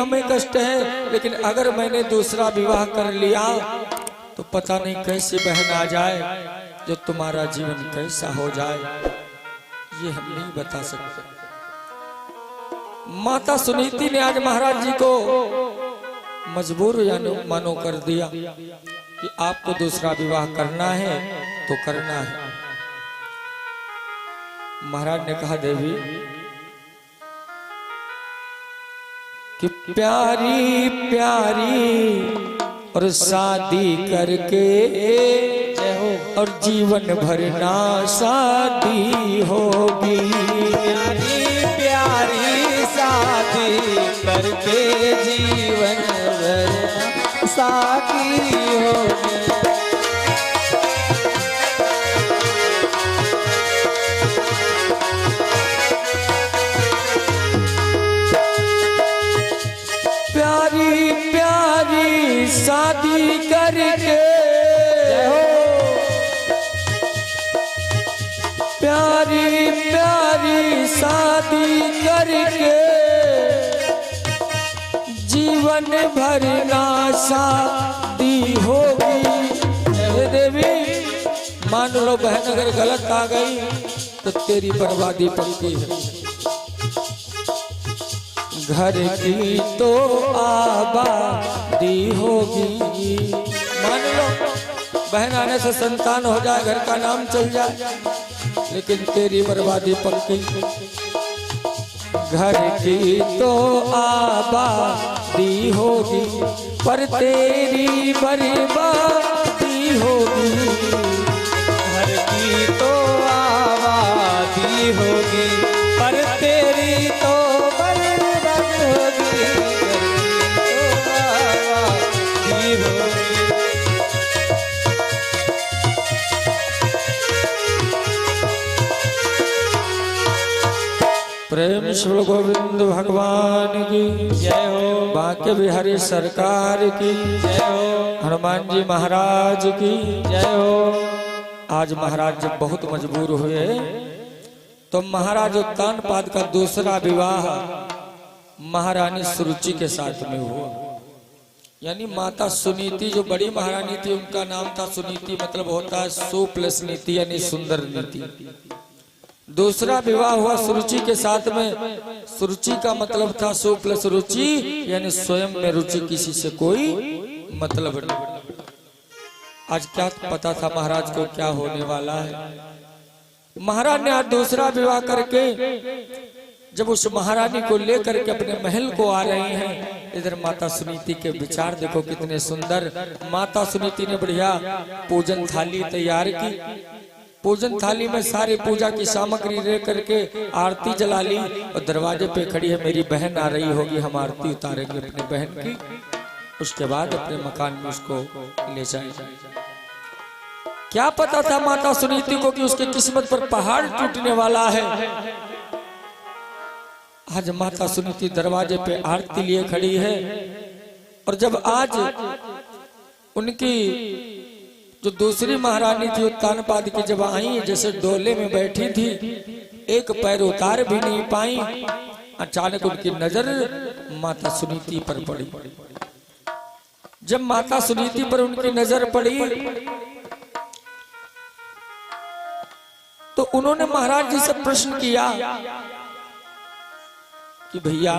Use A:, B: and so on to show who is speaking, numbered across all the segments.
A: हमें कष्ट है, लेकिन अगर मैंने दूसरा विवाह कर लिया तो पता नहीं कैसी बहन आ जाए जो तुम्हारा जीवन कैसा हो जाए, ये हम नहीं बता सकते। माता सुनीति ने आज महाराज जी को मजबूर यानी मानो कर दिया कि आपको दूसरा विवाह करना है तो करना है। महाराज ने कहा देवी कि प्यारी प्यारी और शादी करके और जीवन भर ना शादी होगी,
B: प्यारी प्यारी शादी करके जीवन भर शादी होगी।
A: प्यारी प्यारी शादी करके, प्यारी प्यारी शादी करके जीवन भर ना शादी होगी। देवी मान लो बहन अगर गलत आ गई तो तेरी बर्बादी पक्की है। घर की तो आबादी होगी। मान लो बहन आने से संतान हो जाए, घर का नाम चल जाए, लेकिन तेरी बर्बादी पक्की। घर की तो आबादी होगी पर तेरी बर्बादी होगी।
B: घर की तो आबादी होगी पर तेरी तो बर्बादी होगी। घर की तो आबादी होगी।
A: प्रेम श्री गोविंद भगवान की
B: जय हो।
A: बांके बिहारी सरकार की
B: जय हो।
A: हनुमान जी महाराज की
B: जय हो।
A: आज महाराज जब बहुत मजबूर हुए तो महाराज उत्तानपाद का दूसरा विवाह महारानी सुरुचि के साथ में हुआ। यानी माता सुनीति जो बड़ी महारानी थी उनका नाम था सुनीति, मतलब होता है सु प्लस नीति यानी सुंदर नीति। दूसरा विवाह हुआ सुरुचि के साथ में। सुरुचि का मतलब था सु प्लस रुचि यानी स्वयं में रुचि, किसी से कोई मतलब नहीं। आज क्या पता था महाराज को क्या होने वाला है। महाराज ने आज दूसरा विवाह करके जब उस महारानी को लेकर के अपने महल को आ रहे हैं, इधर माता सुनीति के विचार देखो कितने सुंदर। माता सुनीति ने बढ़िया पूजन थाली तैयार की। पूजन थाली में सारी पूजा की सामग्री लेकर के आरती जला ली और दरवाजे पे खड़ी है मेरी बहन आ रही होगी, हम आरती उतारेंगे अपनी बहन की, उसके बाद अपने मकान में उसको ले जाएंगे। क्या पता था माता सुनीति को कि उसकी किस्मत पर पहाड़ टूटने वाला है। आज माता सुनीति दरवाजे पे आरती लिए खड़ी है और जब आज उनकी जो दूसरी महारानी थी उत्तानपाद की जब आई, जैसे डोले में बैठी थी, एक पैर उतार भी नहीं पाई, अचानक उनकी नजर माता सुनीति पर पड़ी। जब माता सुनीति पर उनकी नजर पड़ी तो उन्होंने महाराज जी से प्रश्न किया कि भैया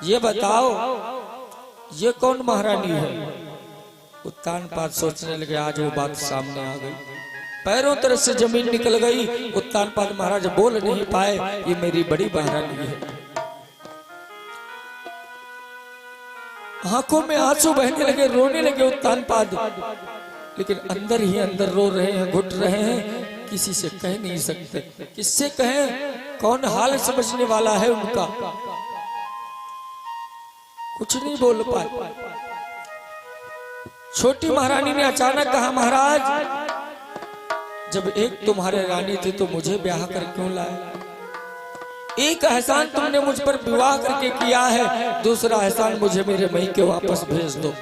A: ये बताओ ये कौन महारानी है। उत्तानपाद सोचने लगे आज वो बात सामने आ गई, पैरों तरफ से जमीन निकल गई। उत्तानपाद महाराज बोल नहीं पाए, ये मेरी बड़ी महारानी है। आंखों में आंसू बहने लगे, रोने लगे उत्तानपाद, लेकिन अंदर ही अंदर रो रहे हैं, घुट रहे हैं, किसी से कह नहीं सकते। किससे कहें, कौन हाल समझने वाला है उनका, कुछ नहीं बोल पाए। छोटी महारानी ने अचानक कहा महाराज जब एक तुम्हारे रानी थी तो मुझे ब्याह कर क्यों लाए। एक एहसान तुमने मुझ पर विवाह करके किया है, दूसरा एहसान मुझे मेरे मैके वापस भेज दो,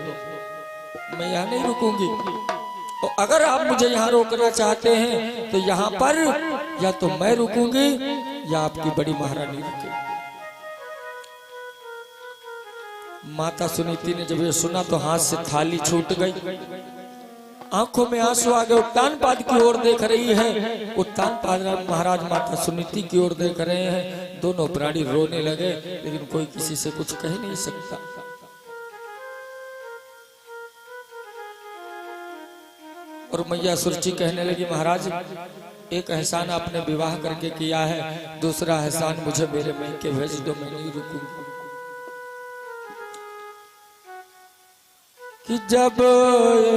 A: मैं यहाँ नहीं रुकूंगी। और अगर आप मुझे यहाँ रोकना चाहते हैं तो यहाँ पर या तो मैं रुकूंगी या आपकी बड़ी महारानी रुकेगी। माता सुनीति ने जब ये सुना तो हाथ से थाली छूट गई, आंखों में आंसू आ गए। उत्तानपाद की ओर देख रही है, उत्तानपाद महाराज माता सुनीति की ओर देख रहे हैं। दोनों प्राणी रोने लगे, लेकिन कोई किसी से कुछ कह नहीं सकता। और मैया सुरुचि कहने लगी, महाराज एक एहसान आपने विवाह करके किया है, दूसरा एहसान मुझे मेरे मैके भेज दो, मैं नहीं रुकूंगा। कि जब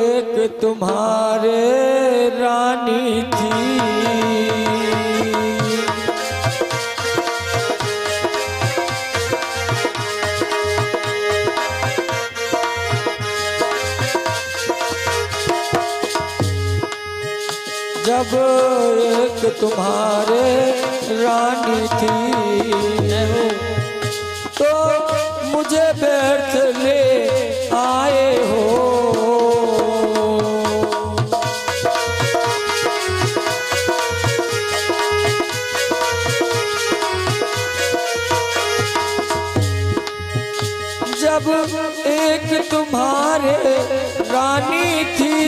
A: एक तुम्हारे रानी थी, जब एक तुम्हारे रानी थी, तो मुझे व्यर्थ ले आए हो। जब एक तुम्हारे रानी थी,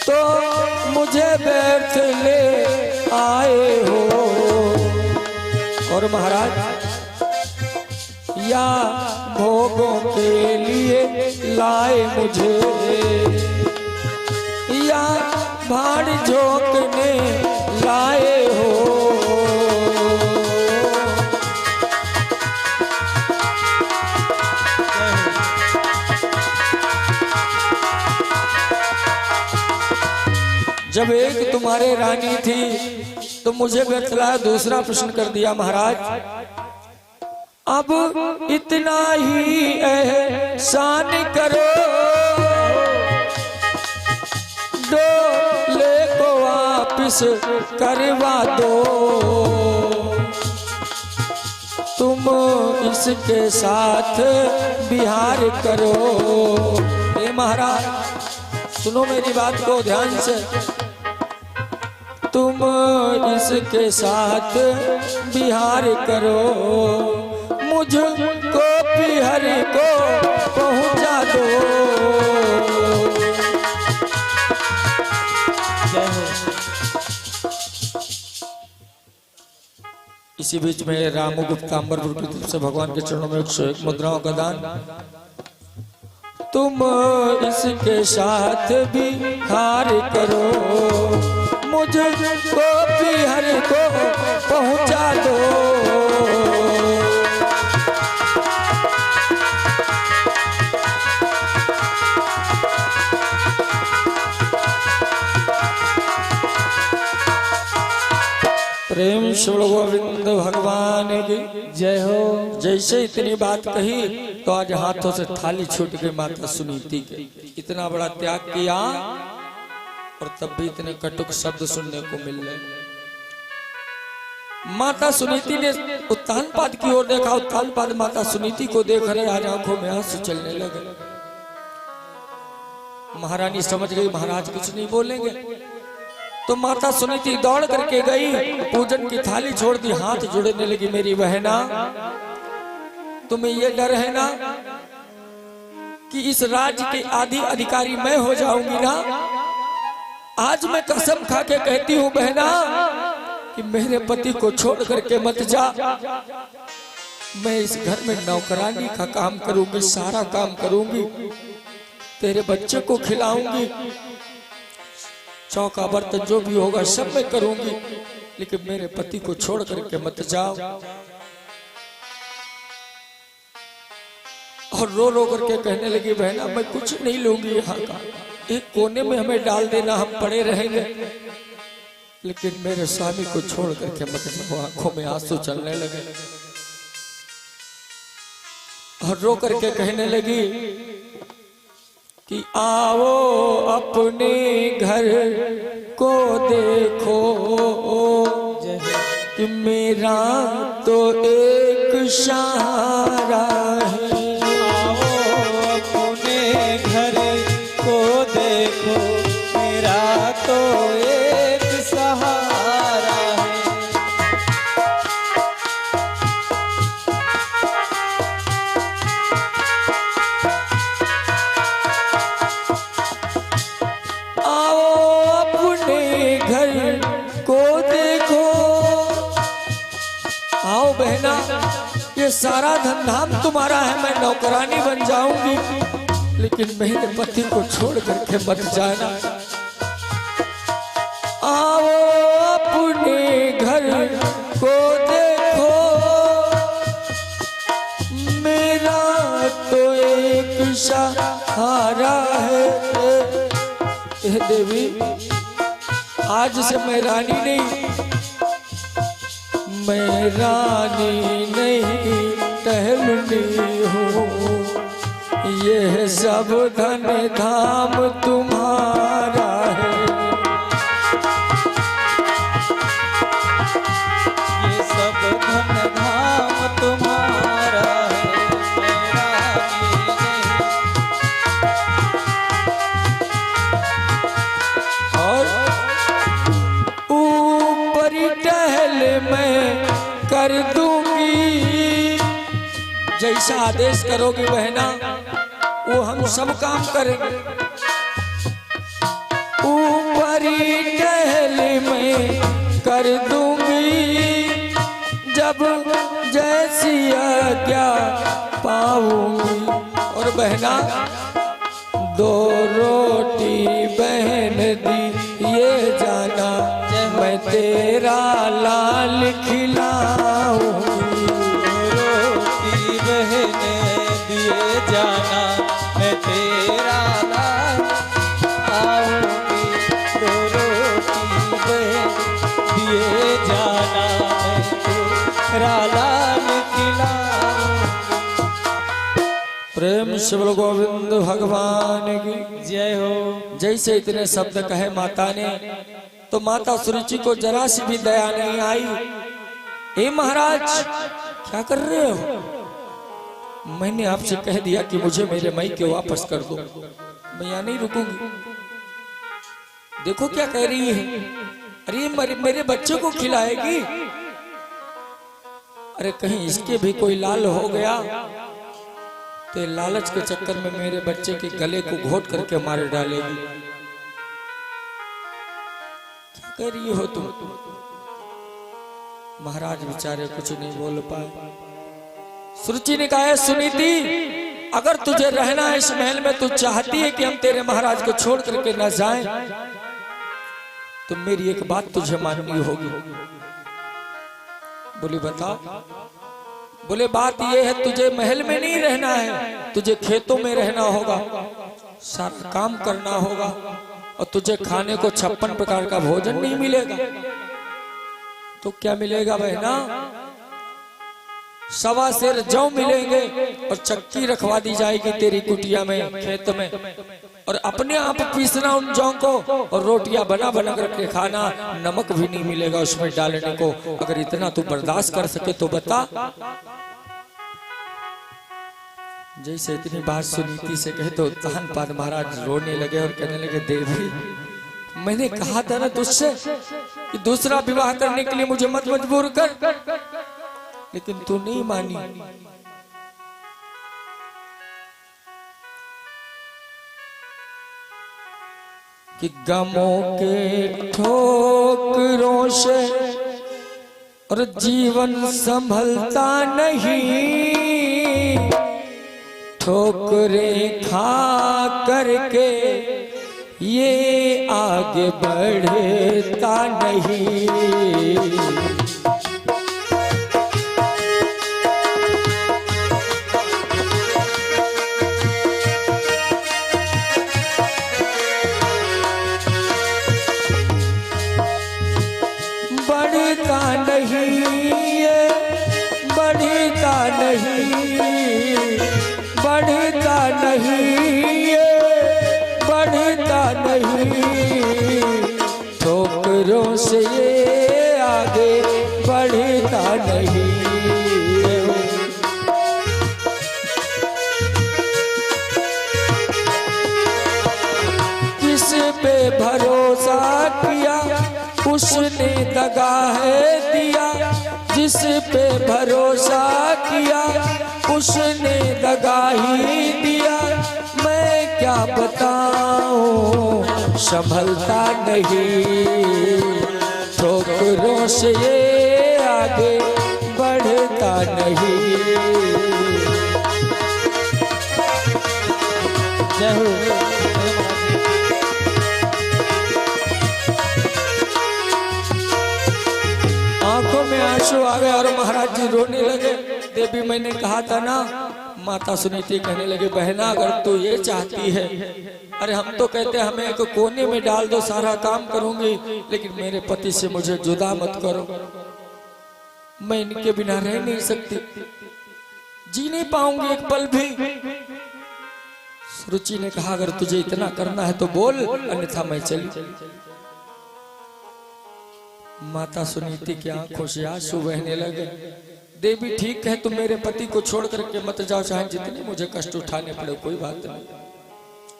A: तो मुझे व्यर्थ ले आए हो। और महाराज या भोगों के लिए लाए मुझे, या भाड़ झोंकने लाए हो। जब एक तुम्हारे रानी थी तो मुझे व्यर्थ लाया। दूसरा प्रश्न कर दिया, महाराज अब इतना ही एहसान करो, डोले को वापिस करवा दो। तुम इसके साथ बिहार करो। ए महाराज सुनो मेरी बात को ध्यान से, तुम इसके साथ बिहार करो, मुझको पिहर को पहुंचा दो। इसी बीच में रामू गुप्तांबरपुर की तरफ से भगवान के चरणों में 101 मुद्राओं का दान। तुम इसके साथ बिहार करो, मुझको पिहर को पहुंचा दो। प्रेम श्री गोविंद भगवान की जय हो। जैसे इतनी बात कही तो आज हाथों से थाली छूट गई माता सुनीति के। इतना बड़ा त्याग किया और तब भी इतने कटुक शब्द सुनने को मिल रहे। माता सुनीति ने उत्तानपाद की ओर देखा, उत्तानपाद माता सुनीति को देख रहे, आज आंखों में आंसू चलने लगे। महारानी समझ गई महाराज कुछ नहीं बोलेंगे, तो माता सुनीति दौड़ करके गई, पूजन की थाली छोड़ दी, हाथ जोड़ने लगी। मेरी बहना तुम्हें ये डर है ना कि इस राज्य के आदि अधिकारी मैं हो जाऊंगी ना? आज मैं कसम खा के कहती हूँ बहना कि मेरे पति को छोड़ करके मत जा। मैं इस घर में नौकरानी का काम करूंगी, सारा काम करूंगी, तेरे बच्चे को खिलाऊंगी, चौका बर्तन जो भी होगा सब मैं करूंगी, लेकिन मेरे पति को छोड़ करके मत जाओ। और रो रो करके कहने लगी बहना मैं कुछ नहीं लूंगी, यहाँ का एक कोने में हमें डाल देना, हम पड़े रहेंगे, लेकिन मेरे स्वामी को छोड़ करके मत जाओ। आंखों में आंसू चलने लगे और रो करके कहने लगी कि आओ अपने घर को देखो कि मेरा तो एक सहारा है।
B: आओ अपने घर को देखो मेरा तो एक सहारा है।
A: ये सारा धंधाम तुम्हारा है, मैं नौकरानी बन जाऊंगी, लेकिन मेरे पति को छोड़ करके मत जाना। आओ अपने घर को देखो, मेरा तो एक सहारा है। हे देवी, आज से मैं रानी नहीं, मैं रानी नहीं टहलनी हूँ, ये सब धन धाम तुम्हारा है।
B: ये सब धन धाम तुम्हारा है, मेरा नहीं।
A: और ऊपरी टहल मैं कर दूंगी, जैसा आदेश करोगी बहना वो हम सब काम करेंगे। ऊपरी टहल मैं कर दूंगी, जब जैसी आज्ञा पाऊंगी। और बहना, 2 रोटी बहन दी ये जाना, मैं तेरा लाल खिलाऊंगी।
B: रोटी बहन दिए जाना, मैं तेरा लाल आऊंगी। 2 रोटी बहन दिए जाना, मैं तेरा लाल खिलाऊंगी।
A: प्रेम शिव गोविंद भगवान की
B: जय हो।
A: जैसे इतने शब्द कहे माता ने, तो माता सुरुचि को जरा सी भी दया नहीं आई। ए महाराज, क्या कर रहे हो? मैंने आपसे कह दिया कि मुझे मेरे मायके वापस कर दो, मैं यहाँ नहीं रुकूंगी। देखो क्या कह रही है, अरे मेरे बच्चे को खिलाएगी। अरे कहीं इसके भी कोई लाल हो गया तो लालच के चक्कर में मेरे बच्चे के गले को घोट करके मार डालेगी। क्या कह रही हो तुम? महाराज बेचारे कुछ नहीं बोल पाए। सुरुचि ने कहा, सुनीति, अगर तुझे रहना है इस महल में, तू चाहती है कि हम तेरे महाराज को छोड़ करके न जाएं, तो मेरी एक बात तुझे माननी होगी। बोली बता। बोले बात ये है, तुझे महल में नहीं रहना है, तुझे खेतों में रहना होगा, सारा काम करना होगा, और तुझे खाने को 56 प्रकार का भोजन नहीं मिलेगा। तो क्या मिलेगा बहना? 1.25 सेर जौ मिलेंगे और चक्की रखवा दी जाएगी तेरी कुटिया में, खेत में, और अपने आप पीसना उन जौ को, और रोटियां बना बना करके खाना। नमक भी नहीं मिलेगा उसमें डालने को। अगर इतना तू बर्दाश्त कर सके तो बता। जैसे इतनी बात सुनीति से कहे तो तानपाद महाराज रोने लगे और कहने लगे, देवी, मैंने कहा था ना तुझसे कि दूसरा विवाह करने के लिए मुझे मत मजबूर कर, लेकिन तू नहीं मानी। कि गमों के ठोकरों से और जीवन संभलता नहीं, ठोकरें खा करके ये आगे बढ़ता नहीं। बढ़ता नहीं, ये बढ़ता नहीं, बढ़ता नहीं, ये बढ़ता नहीं, ठोकरों से ये आगे बढ़ता नहीं। किस पे भरोसा किया उसने दगा है दिया, जिस पे भरोसा किया उसने दगा ही दिया। मैं क्या बताऊं, संभलता नहीं, ठोकरों से ये आगे बढ़ता नहीं।
B: जय हो।
A: आंखों में आंसू आ गए और महाराज जी रोने लगे। देवी मैंने कहा था ना, माता सुनीति कहने लगे बहना अगर तू ये चाहती है, अरे हम तो कहते हमें एक कोने में डाल दो, सारा काम करूंगी, लेकिन मेरे पति से मुझे जुदा मत करो, मैं इनके बिना रह नहीं सकती, जी नहीं पाऊंगी एक पल भी। सुरुचि ने कहा अगर तुझे इतना करना है तो बोल, अन्यथा मैं चली। माता सुनीति की आंखों से आंसू बहने लगे। देवी ठीक है, तुम मेरे पति को छोड़ करके मत जाओ, चाहे जितने मुझे कष्ट उठाने पड़े, कोई बात नहीं।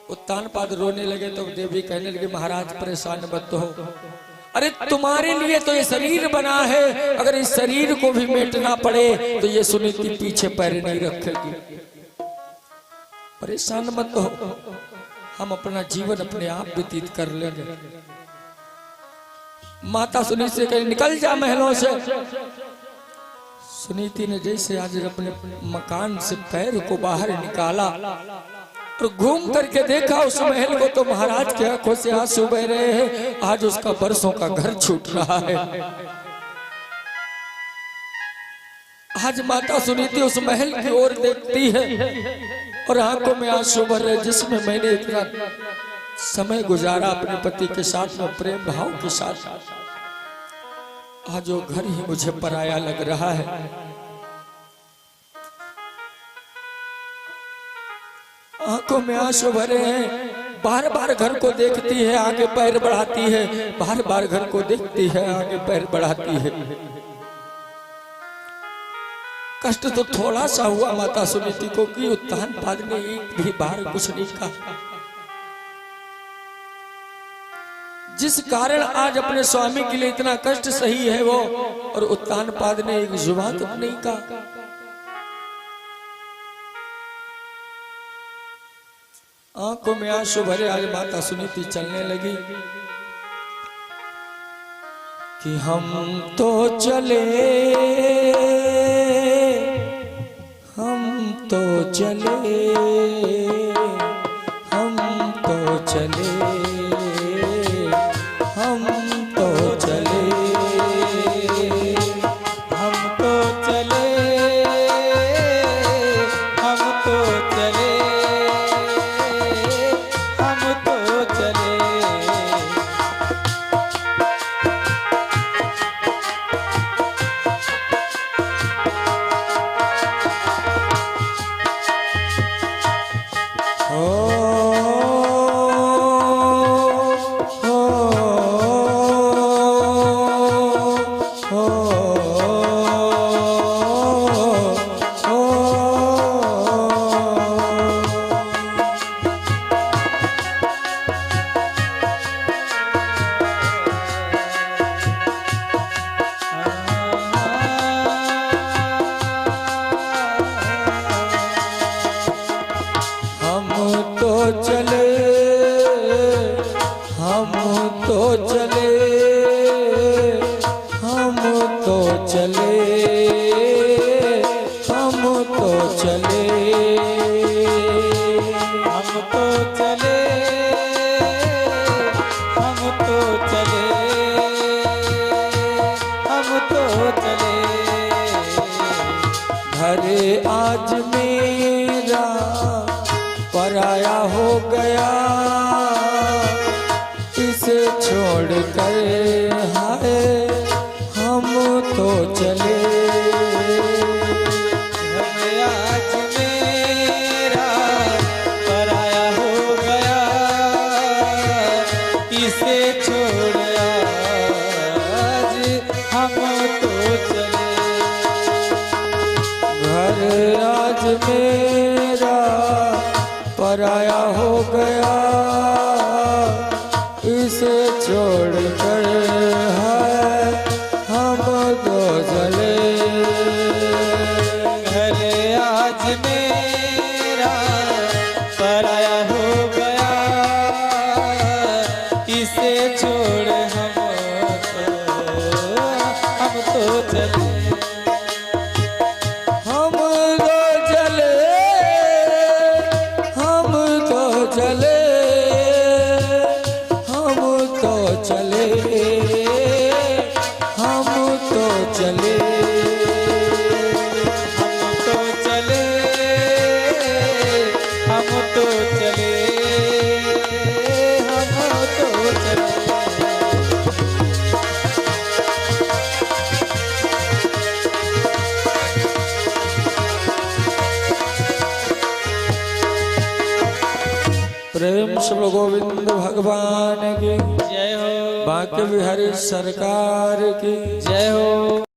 A: उत्तानपाद रोने लगे तो देवी कहने लगे महाराज परेशान मत हो, अरे तुम्हारे लिए तो ये शरीर बना है, अगर इस शरीर को भी मेटना पड़े तो ये सुनीति पीछे पैर नहीं रखेगी, परेशान मत हो, हम अपना जीवन अपने आप व्यतीत कर लेंगे। माता सुनीति से कहे निकल जा महलों से। सुनीति ने जैसे आज अपने मकान से पैर को बाहर निकाला और घूम करके देखा उस महल को, तो महाराज के आंखों से आंसू बह रहे हैं। आज उसका बरसों का घर छूट रहा है। आज माता सुनीति उस महल की ओर देखती है और आंखों में आंसू भर रहे, जिसमें मैंने इतना समय गुजारा अपने पति के साथ में प्रेम भाव के साथ, आज वो घर ही मुझे पराया लग रहा है। आंखों में आंसू भरे हैं, बार बार घर को देखती है, आगे पैर बढ़ाती है, बार बार घर को देखती है, आगे पैर बढ़ाती है। कष्ट तो थोड़ा सा हुआ माता सुनीति को कि उत्तानपाद ने एक भी बार कुछ नहीं कहा, जिस कारण आज अपने स्वामी के लिए इतना कष्ट सही है वो, और उत्तानपाद ने एक जुबान तक नहीं कहा। आंखों में आंसू भरे आज माता सुनीति चलने लगी कि हम तो चले, हम तो चले, हम तो चले, हम तो चले,
B: हम तो चले, हम तो चले, हम तो चले।
A: घरे आज मेरा पराया हो गया, इसे छोड़ कर हाय हम तो चले।
B: घरे आज मेरा पराया हो गया, इसे छोड़ आज हम तो चले।
A: घर आज मेरा पराया हो गया, इसे छोड़ कर है हम तो चले।
B: घर आज मेरा पराया हो गया, इसे छोड़ हम तो चले।
A: प्रेम से बोलो गोविंद भगवान की
B: जय हो
A: बांके बिहारी सरकार की
B: जय हो।